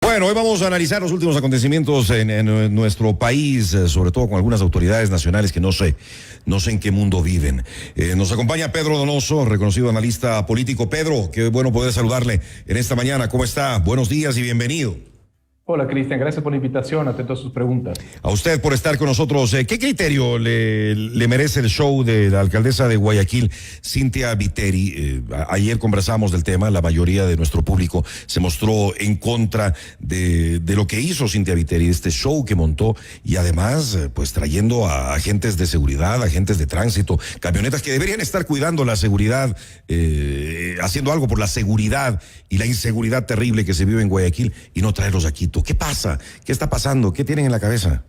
Bueno, hoy vamos a analizar los últimos acontecimientos en nuestro país, sobre todo con algunas autoridades nacionales que no sé en qué mundo viven. Nos acompaña Pedro Donoso, reconocido analista político. Pedro, qué bueno poder saludarle en esta mañana. ¿Cómo está? Buenos días y bienvenido. Hola, Cristian, gracias por la invitación, atento a sus preguntas. A usted por estar con nosotros. ¿Qué criterio le merece el show de la alcaldesa de Guayaquil, Cynthia Viteri? Ayer conversamos del tema, la mayoría de nuestro público se mostró en contra de lo que hizo Cynthia Viteri, este show que montó, y además, pues trayendo a agentes de seguridad, agentes de tránsito, camionetas que deberían estar cuidando la seguridad, haciendo algo por la seguridad y la inseguridad terrible que se vive en Guayaquil, y no traerlos a Quito. ¿Qué pasa? ¿Qué está pasando? ¿Qué tienen en la cabeza?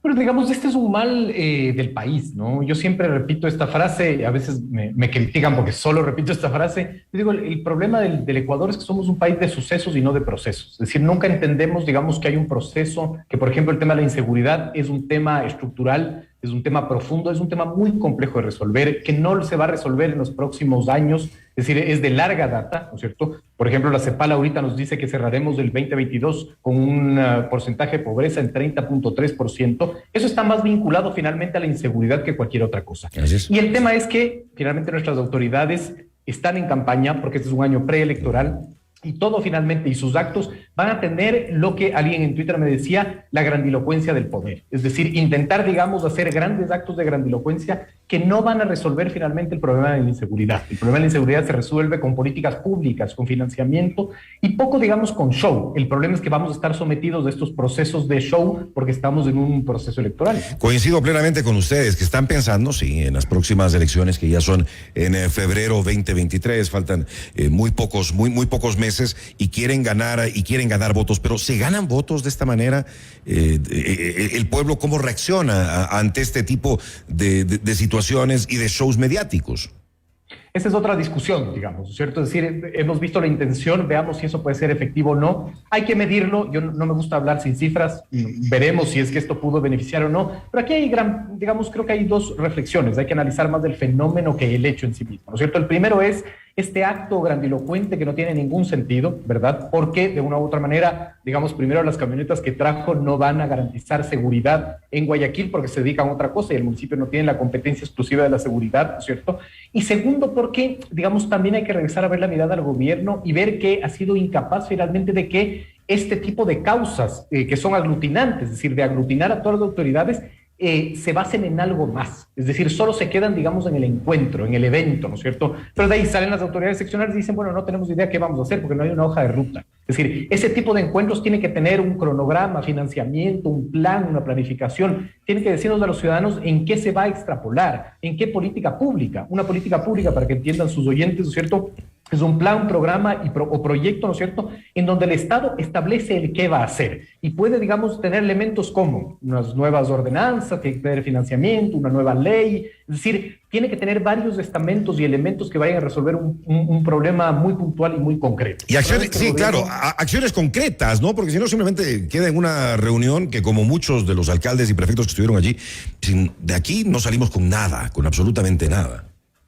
Bueno, digamos, este es un mal del país, ¿no? Yo siempre repito esta frase, a veces me critican porque solo repito esta frase. Yo digo, el problema del Ecuador es que somos un país de sucesos y no de procesos. Es decir, nunca entendemos, digamos, que hay un proceso, que por ejemplo el tema de la inseguridad es un tema estructural, es un tema profundo, es un tema muy complejo de resolver, que no se va a resolver en los próximos años, es decir, es de larga data, ¿no es cierto? Por ejemplo, la CEPAL ahorita nos dice que cerraremos el 2022 con un porcentaje de pobreza en 30.3%. Eso está más vinculado finalmente a la inseguridad que cualquier otra cosa. Gracias. Y el tema es que finalmente nuestras autoridades están en campaña, porque este es un año preelectoral, y todo finalmente, y sus actos van a tener lo que alguien en Twitter me decía, la grandilocuencia del poder. Es decir, intentar, digamos, hacer grandes actos de grandilocuencia que no van a resolver finalmente el problema de la inseguridad. El problema de la inseguridad se resuelve con políticas públicas, con financiamiento y poco, digamos, con show. El problema es que vamos a estar sometidos a estos procesos de show porque estamos en un proceso electoral. Coincido plenamente con ustedes, que están pensando, sí, en las próximas elecciones que ya son en febrero 2023, faltan muy pocos meses, y quieren ganar votos, pero ¿se ganan votos de esta manera? El pueblo, ¿cómo reacciona ante este tipo de situaciones y de shows mediáticos? Esa es otra discusión, digamos, ¿cierto? Es decir, hemos visto la intención, veamos si eso puede ser efectivo o no. Hay que medirlo, yo no me gusta hablar sin cifras, veremos si es que esto pudo beneficiar o no, pero aquí hay digamos, creo que hay dos reflexiones, hay que analizar más del fenómeno que el hecho en sí mismo, ¿no es cierto? El primero es este acto grandilocuente que no tiene ningún sentido, ¿verdad? Porque de una u otra manera, digamos, primero las camionetas que trajo no van a garantizar seguridad en Guayaquil porque se dedican a otra cosa y el municipio no tiene la competencia exclusiva de la seguridad, ¿no es cierto? Y segundo, porque, digamos, también hay que regresar a ver la mirada al gobierno y ver que ha sido incapaz finalmente de que este tipo de causas que son aglutinantes, es decir, de aglutinar a todas las autoridades, se basen en algo más, es decir, solo se quedan, digamos, en el encuentro, en el evento, ¿no es cierto? Pero de ahí salen las autoridades seccionales y dicen, bueno, no tenemos idea qué vamos a hacer porque no hay una hoja de ruta. Es decir, ese tipo de encuentros tiene que tener un cronograma, financiamiento, un plan, una planificación, tiene que decirnos a los ciudadanos en qué se va a extrapolar, en qué política pública, una política pública para que entiendan sus oyentes, ¿no es cierto? Es un plan, programa o proyecto, ¿no es cierto?, en donde el Estado establece el qué va a hacer y puede, digamos, tener elementos como unas nuevas ordenanzas, tiene que tener financiamiento, una nueva ley, es decir, tiene que tener varios estamentos y elementos que vayan a resolver un problema muy puntual y muy concreto. Y acciones, sí, claro, acciones concretas, ¿no? Porque si no simplemente queda en una reunión que, como muchos de los alcaldes y prefectos que estuvieron allí, de aquí no salimos con nada, con absolutamente nada.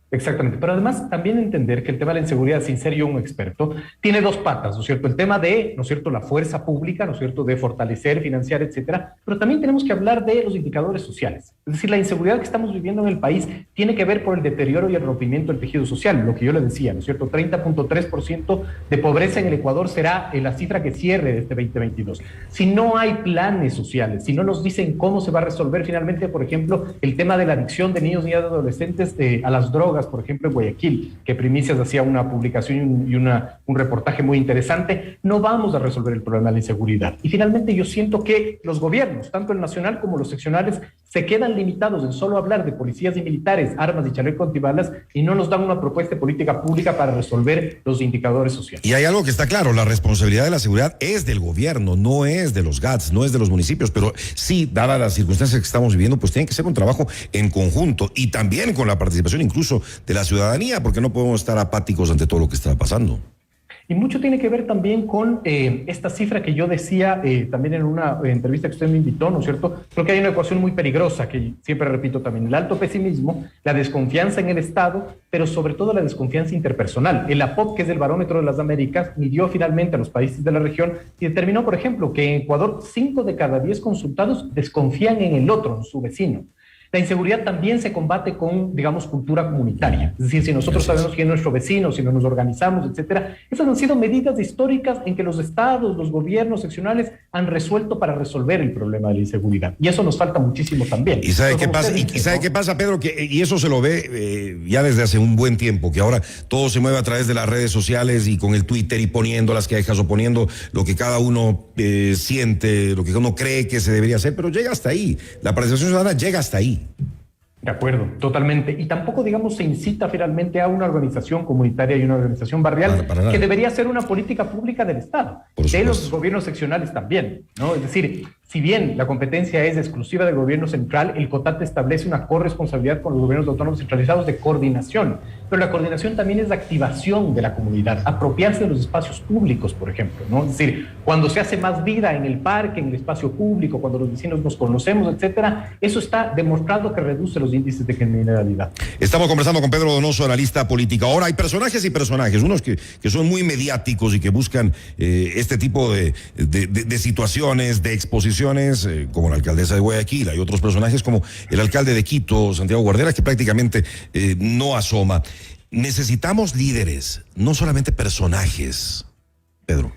Exactamente, pero además también entender que el tema de la inseguridad, sin ser yo un experto, tiene dos patas, ¿no es cierto? El tema de, ¿no es cierto?, la fuerza pública, ¿no es cierto?, de fortalecer, financiar, etcétera, pero también tenemos que hablar de los indicadores sociales. Es decir, la inseguridad que estamos viviendo en el país tiene que ver por el deterioro y el rompimiento del tejido social, lo que yo le decía, ¿no es cierto? 30.3% de pobreza en el Ecuador será la cifra que cierre de este 2022. Si no hay planes sociales, si no nos dicen cómo se va a resolver finalmente, por ejemplo, el tema de la adicción de niños y adolescentes a las drogas, por ejemplo, en Guayaquil, que Primicias hacía una publicación y un reportaje muy interesante, no vamos a resolver el problema de la inseguridad. Y finalmente yo siento que los gobiernos, tanto el nacional como los seccionales, se quedan limitados en solo hablar de policías y militares, armas y chaleco antibalas, y no nos dan una propuesta de política pública para resolver los indicadores sociales. Y hay algo que está claro, la responsabilidad de la seguridad es del gobierno, no es de los GATS, no es de los municipios, pero sí, dadas las circunstancias que estamos viviendo, pues tiene que ser un trabajo en conjunto y también con la participación incluso de la ciudadanía, porque no podemos estar apáticos ante todo lo que está pasando. Y mucho tiene que ver también con esta cifra que yo decía también en una entrevista que usted me invitó, ¿no es cierto? Creo que hay una ecuación muy peligrosa que siempre repito también, el alto pesimismo, la desconfianza en el Estado, pero sobre todo la desconfianza interpersonal. El APOP, que es el Barómetro de las Américas, midió finalmente a los países de la región y determinó, por ejemplo, que en Ecuador 5 de cada 10 consultados desconfían en el otro, en su vecino. La inseguridad también se combate con, digamos, cultura comunitaria. Es decir, si nosotros sabemos quién es nuestro vecino, si no nos organizamos, etcétera, esas han sido medidas históricas en que los estados, los gobiernos seccionales han resuelto para resolver el problema de la inseguridad. Y eso nos falta muchísimo también. ¿Y sabe qué pasa? ¿Y sabe qué pasa, Pedro? Y eso se lo ve ya desde hace un buen tiempo, que ahora todo se mueve a través de las redes sociales y con el Twitter y poniendo las quejas o poniendo lo que cada uno siente, lo que uno cree que se debería hacer, pero llega hasta ahí. La participación ciudadana llega hasta ahí. De acuerdo, totalmente. Y tampoco, digamos, se incita finalmente a una organización comunitaria y una organización barrial que debería ser una política pública del Estado, de los gobiernos seccionales también, ¿no? Es decir, si bien la competencia es exclusiva del gobierno central, el COTAT establece una corresponsabilidad con los gobiernos autónomos centralizados de coordinación, pero la coordinación también es de activación de la comunidad, apropiarse de los espacios públicos, por ejemplo, ¿no? Es decir, cuando se hace más vida en el parque, en el espacio público, cuando los vecinos nos conocemos, etcétera, eso está demostrado que reduce los índices de criminalidad. Estamos conversando con Pedro Donoso, analista política. Ahora hay personajes y personajes, unos que son muy mediáticos y que buscan este tipo de situaciones, de exposiciones, como la alcaldesa de Guayaquil. Hay otros personajes como el alcalde de Quito, Santiago Guardera, que prácticamente no asoma. Necesitamos líderes, no solamente personajes, Pedro.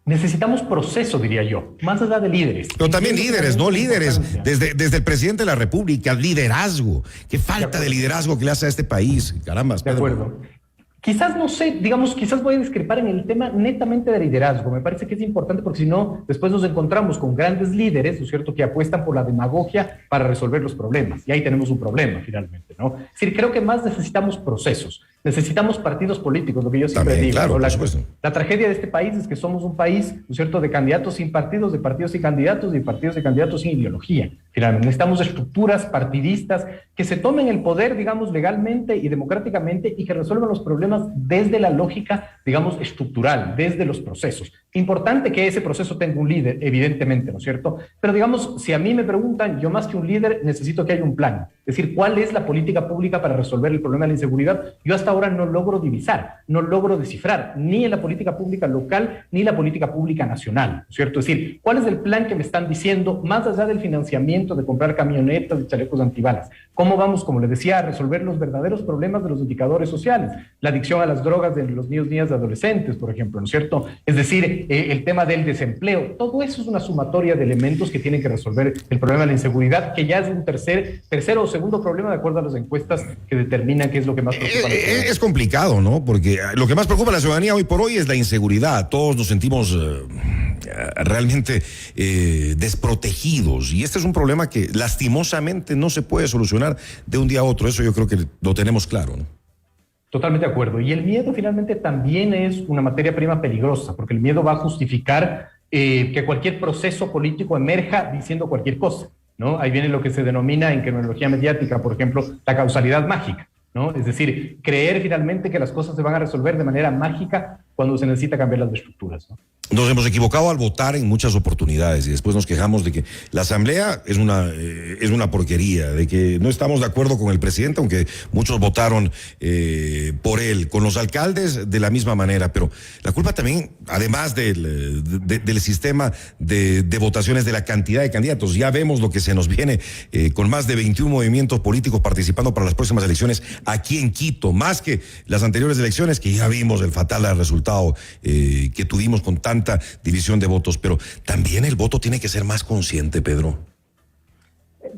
Necesitamos proceso, diría yo, más allá de líderes. Pero también líderes, ¿no? Líderes, desde el presidente de la República, liderazgo. Qué falta de liderazgo que le hace a este país, caramba. De acuerdo. Quizás, no sé, digamos, quizás voy a discrepar en el tema netamente de liderazgo. Me parece que es importante porque si no, después nos encontramos con grandes líderes, ¿no es cierto?, que apuestan por la demagogia para resolver los problemas. Y ahí tenemos un problema, finalmente, ¿no? Es decir, creo que más necesitamos procesos. Necesitamos partidos políticos, lo que yo siempre digo. Claro, ¿no? por la tragedia de este país es que somos un país, ¿no es cierto?, de candidatos sin partidos, de partidos sin candidatos, y de partidos y candidatos sin ideología. Finalmente, necesitamos estructuras partidistas que se tomen el poder, digamos, legalmente y democráticamente y que resuelvan los problemas desde la lógica, digamos, estructural, desde los procesos. Importante que ese proceso tenga un líder, evidentemente, ¿no es cierto? Pero, digamos, si a mí me preguntan, yo más que un líder necesito que haya un plan. Es decir, ¿cuál es la política pública para resolver el problema de la inseguridad? Yo hasta ahora no logro divisar, no logro descifrar, ni en la política pública local, ni en la política pública nacional, ¿no es cierto? Es decir, ¿cuál es el plan que me están diciendo, más allá del financiamiento, de comprar camionetas y chalecos antibalas? ¿Cómo vamos, como les decía, a resolver los verdaderos problemas de los indicadores sociales? La adicción a las drogas de los niños, niñas y adolescentes, por ejemplo, ¿no es cierto? Es decir, el tema del desempleo. Todo eso es una sumatoria de elementos que tienen que resolver el problema de la inseguridad, que ya es un tercero o segundo problema de acuerdo a las encuestas que determinan qué es lo que más preocupa. Es complicado, ¿no? Porque lo que más preocupa a la ciudadanía hoy por hoy es la inseguridad. Todos nos sentimos realmente desprotegidos, y este es un problema que lastimosamente no se puede solucionar de un día a otro. Eso yo creo que lo tenemos claro, ¿no? Totalmente de acuerdo. Y el miedo finalmente también es una materia prima peligrosa, porque el miedo va a justificar que cualquier proceso político emerja diciendo cualquier cosa, ¿no? Ahí viene lo que se denomina en criminología mediática, por ejemplo, la causalidad mágica, ¿no? Es decir, creer finalmente que las cosas se van a resolver de manera mágica cuando se necesita cambiar las estructuras, ¿no? Nos hemos equivocado al votar en muchas oportunidades y después nos quejamos de que la asamblea es una porquería, de que no estamos de acuerdo con el presidente, aunque muchos votaron por él, con los alcaldes de la misma manera, pero la culpa también, además del sistema de votaciones, de la cantidad de candidatos. Ya vemos lo que se nos viene con más de 21 movimientos políticos participando para las próximas elecciones aquí en Quito, más que las anteriores elecciones, que ya vimos el fatal resultado que tuvimos con tanta división de votos, pero también el voto tiene que ser más consciente, Pedro.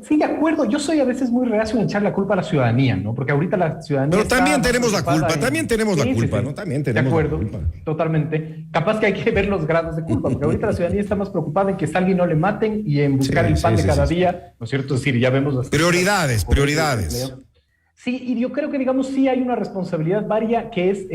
Sí, de acuerdo. Yo soy a veces muy reacio en echar la culpa a la ciudadanía, ¿no? Porque ahorita la ciudadanía... Pero también tenemos la culpa, también tenemos la culpa, ¿no? También tenemos la culpa. De acuerdo, totalmente. Capaz que hay que ver los grados de culpa, porque ahorita la ciudadanía está más preocupada en que a alguien no le maten y en buscar el pan de cada día, ¿no es cierto? Es decir, ya vemos las... Prioridades. Sí, y yo creo que, digamos, sí hay una responsabilidad varia que es,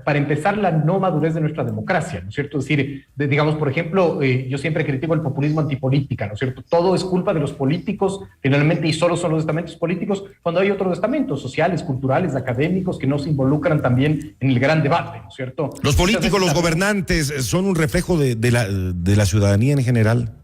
para empezar, la no madurez de nuestra democracia, ¿no es cierto? Es decir, digamos, por ejemplo, yo siempre critico el populismo antipolítica, ¿no es cierto? Todo es culpa de los políticos, finalmente, y solo son los estamentos políticos, cuando hay otros estamentos sociales, culturales, académicos, que no se involucran también en el gran debate, ¿no es cierto? Los políticos, los gobernantes, ¿son un reflejo de la ciudadanía en general?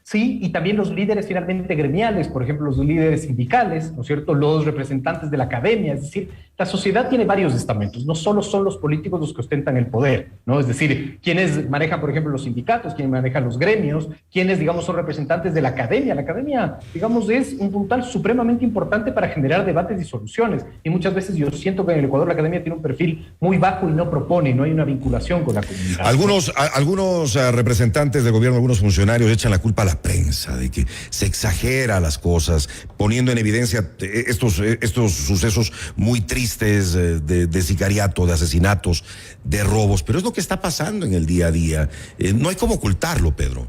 Sí, y también los líderes finalmente gremiales, por ejemplo, los líderes sindicales, ¿no es cierto? Los representantes de la academia, es decir, la sociedad tiene varios estamentos, no solo son los políticos los que ostentan el poder, ¿no? Es decir, quienes manejan, por ejemplo, los sindicatos, quienes manejan los gremios, quienes, digamos, son representantes de la academia. La academia, digamos, es un puntal supremamente importante para generar debates y soluciones. Y muchas veces yo siento que en el Ecuador la academia tiene un perfil muy bajo y no propone, no hay una vinculación con la comunidad. Algunos representantes del gobierno, algunos funcionarios echan la culpa a la prensa de que se exagera las cosas, poniendo en evidencia estos sucesos muy tristes de sicariato, de asesinatos, de robos, pero es lo que está pasando en el día a día. No hay cómo ocultarlo, Pedro.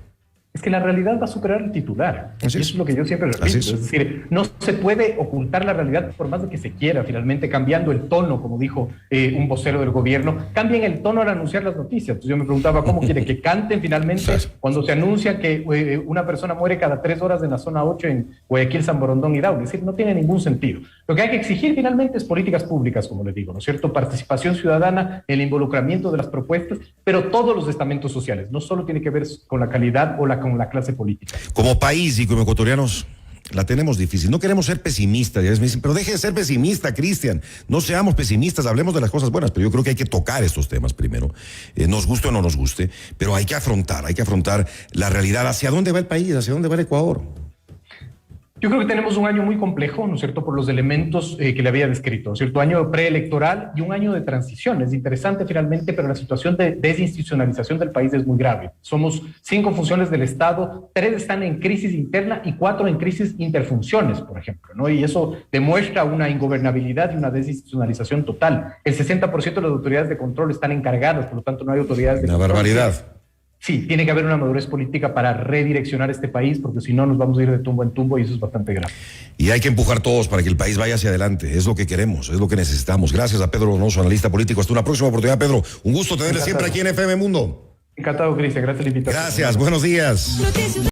Es que la realidad va a superar el titular. Eso es lo que yo siempre repito. Es decir, no se puede ocultar la realidad por más de que se quiera, finalmente, cambiando el tono, como dijo un vocero del gobierno. Cambien el tono al anunciar las noticias. Entonces yo me preguntaba, ¿cómo quiere que canten finalmente cuando se anuncia que una persona muere cada 3 horas en la zona 8 en Guayaquil, San Borondón y Daule? Es decir, no tiene ningún sentido. Lo que hay que exigir finalmente es políticas públicas, como les digo, ¿no es cierto? Participación ciudadana, el involucramiento de las propuestas, pero todos los estamentos sociales. No solo tiene que ver con la calidad o con la clase política. Como país y como ecuatorianos la tenemos difícil. No queremos ser pesimistas, ya me dicen, pero deje de ser pesimista, Cristian. No seamos pesimistas, hablemos de las cosas buenas, pero yo creo que hay que tocar estos temas primero, nos guste o no nos guste, pero hay que afrontar la realidad, hacia dónde va el país, hacia dónde va el Ecuador. Yo creo que tenemos un año muy complejo, ¿no es cierto?, por los elementos que le había descrito, ¿no es cierto? Año preelectoral y un año de transición. Es interesante finalmente, pero la situación de desinstitucionalización del país es muy grave. Somos 5 funciones del Estado, 3 están en crisis interna y 4 en crisis interfunciones, por ejemplo, ¿no? Y eso demuestra una ingobernabilidad y una desinstitucionalización total. El 60% de las autoridades de control están encargadas, por lo tanto no hay autoridades de control. Una barbaridad. Sí, tiene que haber una madurez política para redireccionar este país, porque si no nos vamos a ir de tumbo en tumbo y eso es bastante grave. Y hay que empujar todos para que el país vaya hacia adelante. Es lo que queremos, es lo que necesitamos. Gracias a Pedro Donoso, analista político. Hasta una próxima oportunidad, Pedro. Un gusto tenerle siempre aquí en FM Mundo. Encantado, Cristian. Gracias por la invitación. Gracias, buenos días.